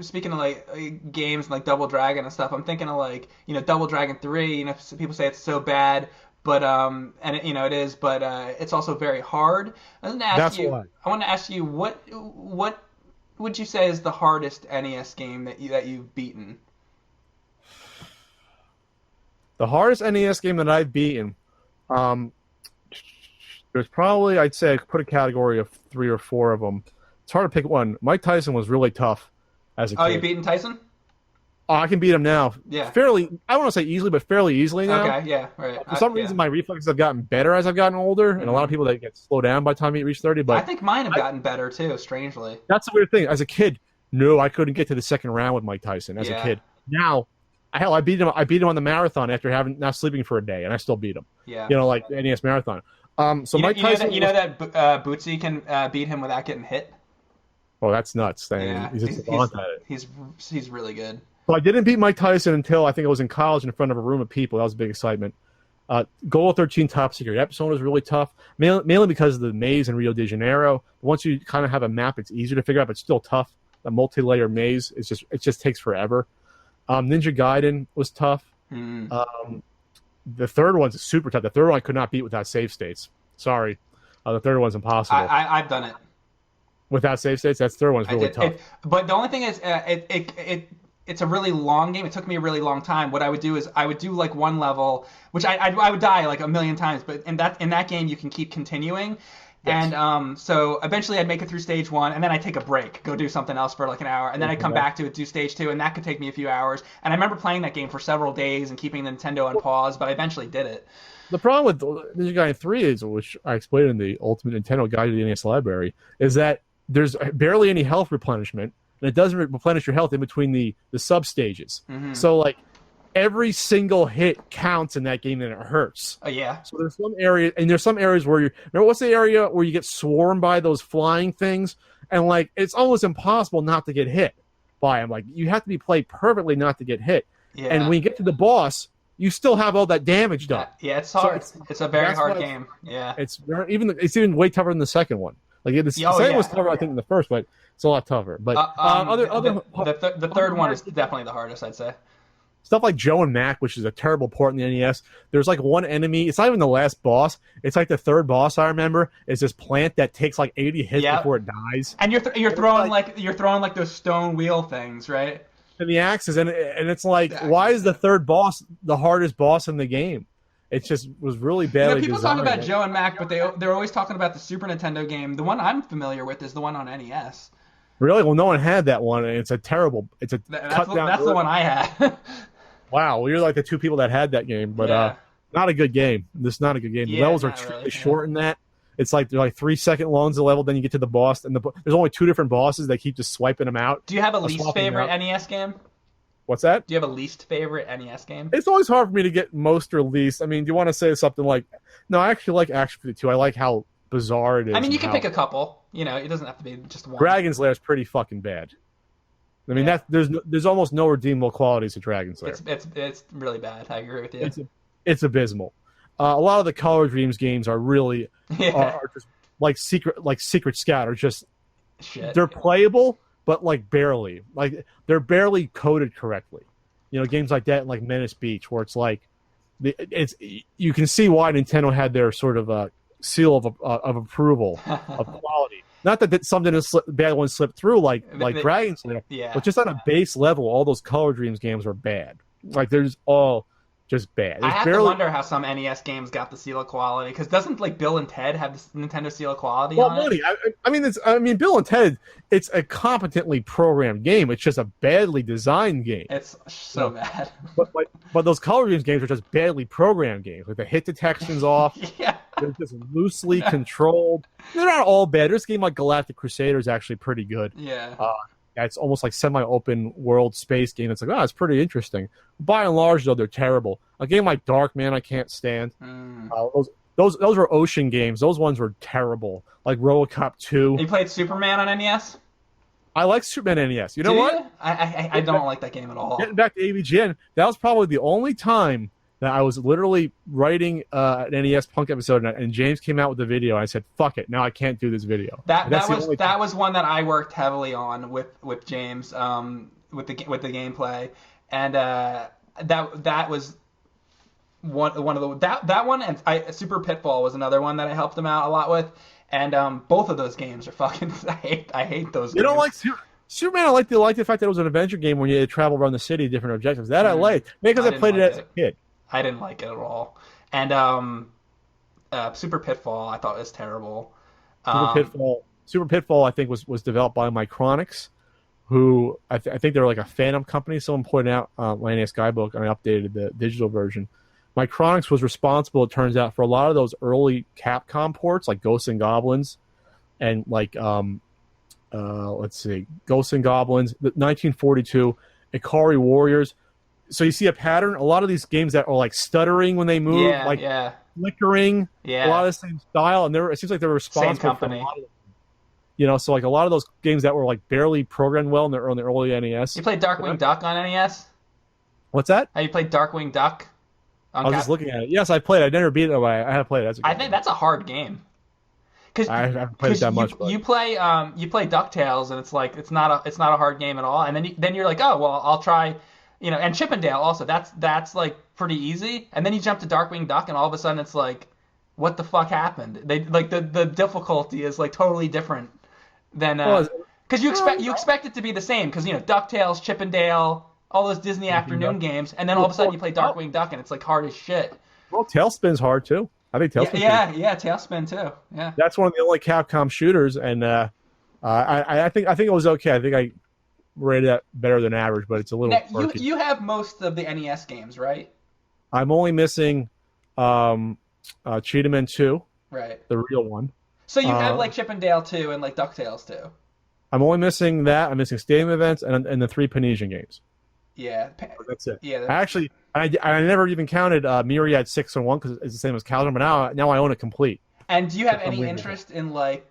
speaking of like games like Double Dragon and stuff, I'm thinking of like Double Dragon 3. Some people say it's so bad, but and it is, but it's also very hard. That's why. I want to ask you what would you say is the hardest NES game that you've beaten? The hardest NES game that I've beaten, um, there's probably, I'd say, I could put a category of three or four of them. It's hard to pick one. Mike Tyson was really tough as a Oh, you kid. beaten Tyson? Oh, I can beat him now Yeah. fairly, I don't want to say easily, but fairly easily now. Okay. Yeah. Right. For some Yeah. reason, my reflexes have gotten better as I've gotten older, and a lot of people that get slowed down by the time you reach 30. I But think mine have I, gotten better too. Strangely. that's the weird thing. As a kid, no, I couldn't get to the second round with Mike Tyson as a Yeah. kid. Now, hell, I beat him. I beat him on the marathon after having not sleeping for a day, and I still beat him. Yeah. Like the NES marathon. So You know, Mike you know Tyson. that Bootsy can beat him without getting hit. Oh, that's nuts. Yeah, He's just savant at it. he's really good. So I didn't beat Mike Tyson until I think I was in college in front of a room of people. That was a big excitement. Goal 13 Top Secret Episode was really tough, mainly because of the maze in Rio de Janeiro. Once you kind of have a map, it's easier to figure out, but it's still tough. The multi-layer maze, it just takes forever. Ninja Gaiden was tough. Mm. The third one's super tough. The third one I could not beat without save states. Sorry. The third one's impossible. I've done it. Without save states, that third one's I really did. tough. But the only thing is, it's a really long game. It took me a really long time. What I would do is I would do like one level, which I would die like a million times. But in that game, you can keep continuing. Yes. And so eventually I'd make it through stage 1, and then I'd take a break, go do something else for like an hour, and then I'd come back to it, do stage 2, and that could take me a few hours. And I remember playing that game for several days and keeping Nintendo on pause, but I eventually did it. The problem with Ninja Gaiden 3 is, which I explained in the Ultimate Nintendo Guide to the NES Library, is that there's barely any health replenishment, and it doesn't replenish your health in between the sub stages. Mm-hmm. So like every single hit counts in that game, and it hurts. Oh yeah. So there's some areas where you remember what's the area where you get swarmed by those flying things, and like it's almost impossible not to get hit by them. Like you have to be played perfectly not to get hit. Yeah. And when you get to the boss, you still have all that damage done. Yeah, it's hard. So it's a very hard game. Yeah. It's even way tougher than the second one. Like the second was tougher, I think, than the first, but it's a lot tougher. But the third one is definitely the hardest, I'd say. Stuff like Joe and Mac, which is a terrible port in the NES. There's like one enemy. It's not even the last boss. It's like the third boss I remember is this plant that takes like 80 hits before it dies. And you're throwing like those stone wheel things, right? And the axes, and it's like, why is the third boss the hardest boss in the game? It just was really badly people designed. talk about Joe and Mac, but they're always talking about the Super Nintendo game. The one I'm familiar with is the one on NES. Really? Well, no one had that one, and it's a terrible. It's a that's the one I had. Wow, well, you're like the two people that had that game, but not a good game. This is not a good game. The levels are extremely short in that. It's like they're like 3-second longs a level, then you get to the boss, and there's only two different bosses. They keep just swiping them out. Do you have a least favorite NES game? What's that? Do you have a least favorite NES game? It's always hard for me to get most or least. I mean, do you want to say something like, no, I actually like Action 52. I like how bizarre it is. I mean, you can pick a couple. It doesn't have to be just one. Dragon's Lair is pretty fucking bad. I mean, there's almost no redeemable qualities to Dragon's Lair. It's really bad. I agree with you. It's abysmal. A lot of the Color Dreams games are really are just like Secret Scout are just shit. They're playable, but like barely. Like they're barely coded correctly. Games like that, like Menace Beach, where it's like you can see why Nintendo had their sort of seal of approval of quality. Not that something bad ones slipped through like Dragon's Lair, but just on a base level, all those Color Dreams games are bad. Like there's all just bad. I have to wonder how some NES games got the seal of quality, because doesn't like Bill and Ted have the Nintendo seal of quality on it? I mean, Bill and Ted, it's a competently programmed game. It's just a badly designed game. It's so bad. But those Color Dreams games are just badly programmed games. Like the hit detection's off. Yeah. They're just loosely controlled. They're not all bad. This game like Galactic Crusader is actually pretty good. Yeah. It's almost like semi-open world space game. It's like, it's pretty interesting. By and large, though, they're terrible. A game like Darkman, I can't stand. Those were ocean games. Those ones were terrible. Like Robocop 2. You played Superman on NES? I like Superman NES. You know what? I don't like that game at all. Getting back to AVGN, that was probably the only time that I was literally writing an NES Punk episode, and James came out with the video. And I said, "Fuck it, now I can't do this video." That was one that I worked heavily on with James, with the gameplay, and that was one of the that one, and Super Pitfall was another one that I helped him out a lot with, and both of those games are fucking. I hate those. You games. don't like Superman? I like the fact that it was an adventure game where you had to travel around the city, different objectives. That I liked, maybe because I played it as a kid. I didn't like it at all, and Super Pitfall I thought was terrible. Super Pitfall, I think was developed by Micronix, who I think they're like a Phantom company. Someone pointed out my NES Guidebook, and I updated the digital version. Micronix was responsible, it turns out, for a lot of those early Capcom ports, like Ghosts and Goblins, and like let's see, Ghosts and Goblins, 1942, Ikari Warriors. So you see a pattern. A lot of these games that are like stuttering when they move, flickering, a lot of the same style, and it seems like they're responsible for a lot of them. So like a lot of those games that were like barely programmed well in the early NES. You played Darkwing Duck on NES? What's that? Have you played Darkwing Duck? I was just looking at it. Yes, I played it. I never beat it. I have played it. I think that's a hard game. I haven't played it that much. You play DuckTales, and it's not a hard game at all. And then you're like, oh well, I'll try. And Chippendale also. That's like pretty easy. And then you jump to Darkwing Duck, and all of a sudden it's like, what the fuck happened? They like the difficulty is like totally different than because you expect it to be the same because DuckTales, Chippendale, all those Disney afternoon games, and then all of a sudden you play Darkwing Duck, and it's like hard as shit. Well, Tailspin's hard too. I think Tailspin. Yeah, Tailspin too. Yeah. That's one of the only Capcom shooters, and I think it was okay. I think I rated that better than average, but it's a little. Now, you have most of the NES games, right? I'm only missing Cheetah Man 2, right? The real one. So you have like Chippendale 2 and like DuckTales 2. I'm only missing that. I'm missing Stadium Events and the 3 Panesian games. Yeah, that's it. Yeah, actually, I never even counted Myriad 6 and 1 because it's the same as Calendar, but now I own it complete. And do you have any interest in like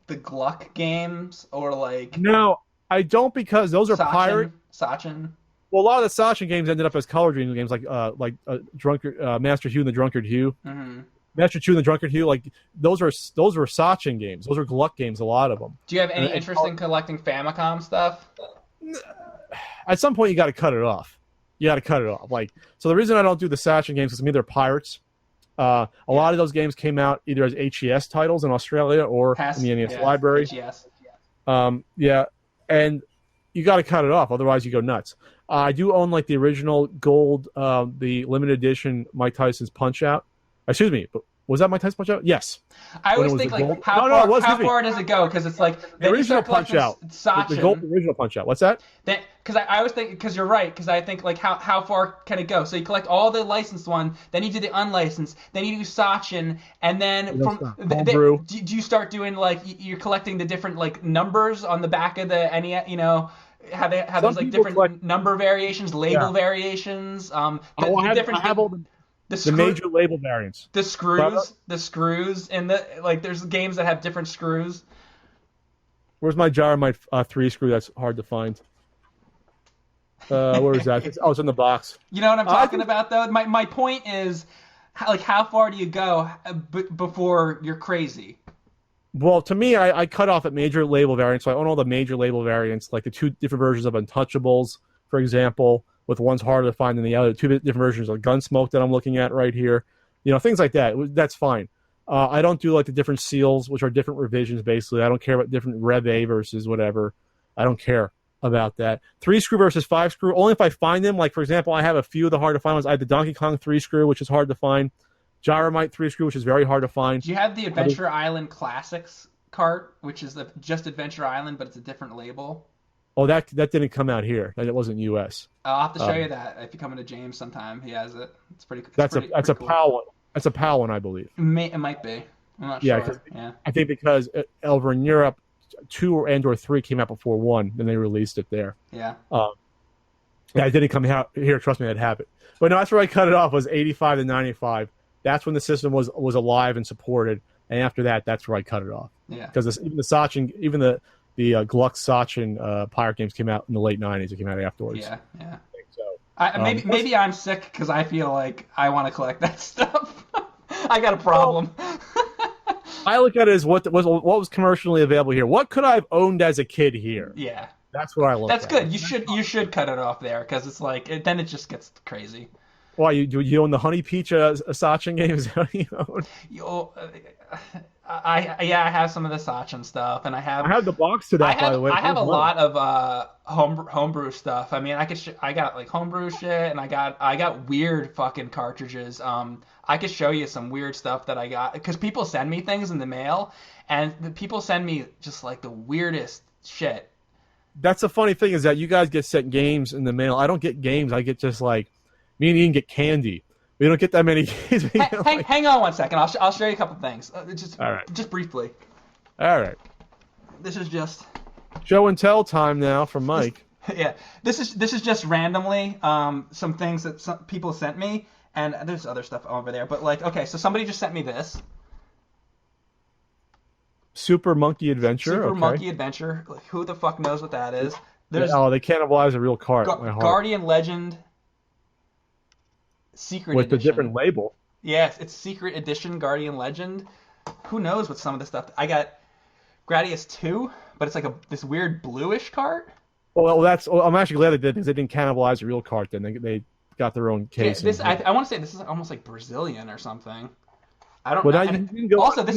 the Gluck games or like? No, I don't, because those are pirate. Sachin. Well, a lot of the Sachin games ended up as Color Dream games, like Drunkard, Master Hugh and the Drunkard Hugh. Mm-hmm. Master Hugh and the Drunkard Hugh, like those were Sachin games. Those are Gluck games, a lot of them. Do you have any interest in collecting Famicom stuff? At some point, you got to cut it off. Like, so the reason I don't do the Sachin games is, to me, they're pirates. A lot of those games came out either as HES titles in Australia or in the NES library. HES. And you got to cut it off, otherwise you go nuts. I do own like the original gold, the limited edition Mike Tyson's Punch Out. Excuse me, but was that Mike Tyson's Punch Out? Yes. I always think like how far does it go? Because it's like the original Punch Out, the gold original Punch Out. What's that? Because I always think, because you're right, because I think like how far can it go? So you collect all the licensed one, then you do the unlicensed, then you do Sachin, and then do you start doing like you're collecting the different like numbers on the back of the NES, how there's like different number variations, label variations. I have all the major label variants. The screws, and there's games that have different screws. Where's my Gyromite 3 screw? That's hard to find. Where is that? It's in the box. You know what I'm talking about, though. My point is, how far do you go before you're crazy? Well, to me, I cut off at major label variants. So I own all the major label variants, like the 2 different versions of Untouchables, for example, with one's harder to find than the other. 2 different versions of Gunsmoke that I'm looking at right here. Things like that. That's fine. I don't do like the different seals, which are different revisions, basically. I don't care about different Rev A versus whatever. I don't care about that. 3 screw versus 5 screw, only if I find them. Like, for example, I have a few of the hard to find ones. I have the Donkey Kong 3 screw, which is hard to find. Gyromite 3 screw, which is very hard to find. Do you have the Adventure Island Classics cart, which is just Adventure Island, but it's a different label? Oh, that didn't come out here. That wasn't U.S. I'll have to show you that if you come into James sometime. He has it. It's pretty. That's a cool. PAL one. That's a PAL one, I believe. It might be. I'm not sure. Yeah. I think because over in Europe, 2 and/or 3 came out before 1, then they released it there. Yeah. It didn't come out here. Trust me, I'd have it. But no, that's where I cut it off. Was 85 to 95. That's when the system was alive and supported. And after that, that's where I cut it off. Yeah. Because even the Sachin, even the Gluck Sachin pirate games came out in the late 90s. It came out afterwards. Yeah. Yeah. So Maybe I'm sick because I feel like I want to collect that stuff. I got a problem. I look at it as what was commercially available here. What could I have owned as a kid here? Yeah, That's what I look that's at. good. You should cut it off there because it's like then it just gets crazy. Why you own the Honey Peach Sachin game? Is that what you own? I have some of the Sachin stuff, and I have the box to that, by the way. I have a lot of homebrew stuff. I mean, I got like homebrew shit, and I got weird fucking cartridges. I could show you some weird stuff that I got because people send me things in the mail, and the people send me just like the weirdest shit. That's the funny thing is that you guys get sent games in the mail. I don't get games. I get just like me and Ian get candy. We don't get that many games. Hang on one second. I'll show you a couple things. All right. Just briefly. All right. This is just show and tell time now from Mike. Yeah. This is just randomly some things that some people sent me, and there's other stuff over there. But like, okay, so somebody just sent me this. Super Monkey Adventure. Super Monkey Adventure. Like, who the fuck knows what that is? They cannibalize a real cart. Guardian Legend. Secret with edition. a different label. Yes, it's Secret Edition Guardian Legend. Who knows what some of the stuff. I got Gradius 2, but it's like this weird bluish cart. Well, I'm actually glad they did because they didn't cannibalize a real cart. Then they got their own case. Yeah, I want to say this is almost like Brazilian or something. I don't know. Also, this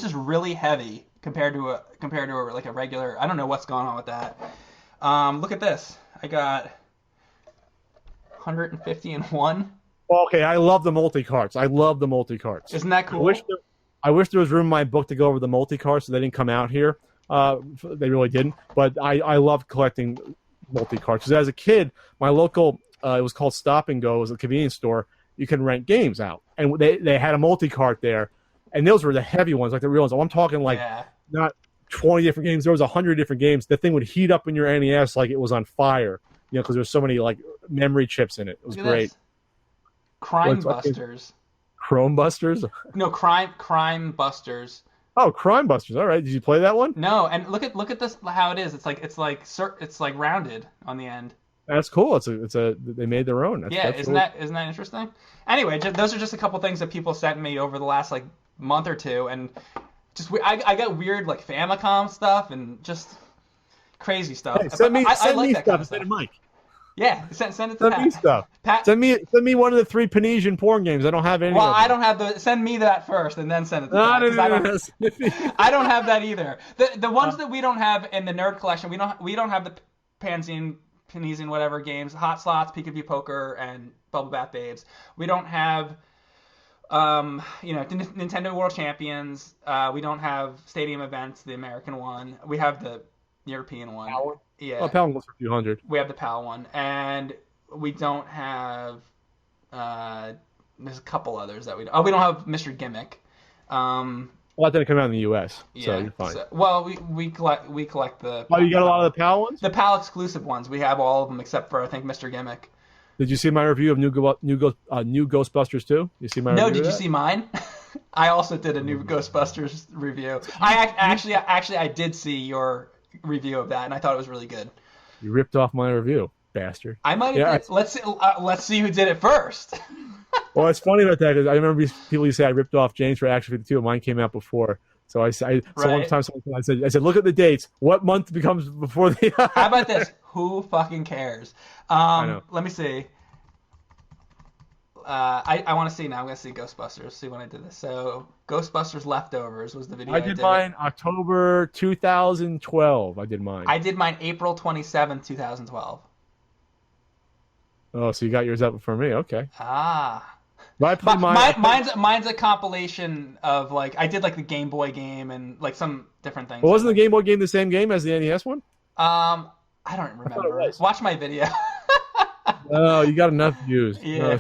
is really heavy compared to a regular. I don't know what's going on with that. Look at this. I got 151. Okay, I love the multi-carts. Isn't that cool? I wish there was room in my book to go over the multi-carts, so they didn't come out here. They really didn't. But I love collecting multi-carts. Because as a kid, my local, it was called Stop and Go, it was a convenience store. You can rent games out. And they had a multi-cart there. And those were the heavy ones, like the real ones. I'm talking like not 20 different games. There was 100 different games. The thing would heat up in your NES like it was on fire. You know, because there's so many like memory chips in it. It was great. This. Crime Busters. Chrome Busters? No, Crime Busters. Oh, Crime Busters. All right. Did you play that one? No, and look at this how it is. It's like rounded on the end. That's cool. They made their own. Isn't that interesting? Anyway, those are just a couple things that people sent me over the last like month or two, and just I got weird like Famicom stuff and just crazy stuff. Hey, send me that stuff kind of instead of Mike. Yeah, send it to Pat. Send me stuff. Pat, send me one of the 3 Panesian porn games. I don't have any. Well, I don't have the. Send me that first, and then send it to Pat. No. I don't have that either. The ones that we don't have in the nerd collection, we don't have the Panesian whatever games, Hot Slots, Peekaboo Poker, and Bubble Bath Babes. We don't have, Nintendo World Champions. We don't have Stadium Events, the American one. We have the European one. PAL one? Yeah. Oh, PAL one goes for a few hundred. We have the PAL one, and we don't have. There's a couple others that we don't. Oh, we don't have Mr. Gimmick. Well, that didn't come out in the U.S., so you're fine. We collect the. Oh, you got a lot of the PAL ones? The PAL exclusive ones. We have all of them except for I think Mr. Gimmick. Did you see my review of new Ghostbusters 2? You see my review? No, did you see mine? I also did a new Ghostbusters review. I did see your review of that, and I thought it was really good. You ripped off my review, bastard. I might have. Yeah, let's see who did it first. Well, it's funny about that because I remember people used to say I ripped off James for Action 52, and mine came out before. So one time I said, look at the dates. What month becomes before the? How about this? Who fucking cares? Let me see. I want to see now. I'm gonna see Ghostbusters. See when I did this. So Ghostbusters Leftovers was the video. I did mine October 2012. I did mine. I did mine April 27th, 2012. Oh, so you got yours up before me? Okay. Mine's a compilation of like I did like the Game Boy game and like some different things. Well, wasn't the Game Boy game the same game as the NES one? I don't remember. Watch my video. Oh, you got enough views. Yeah.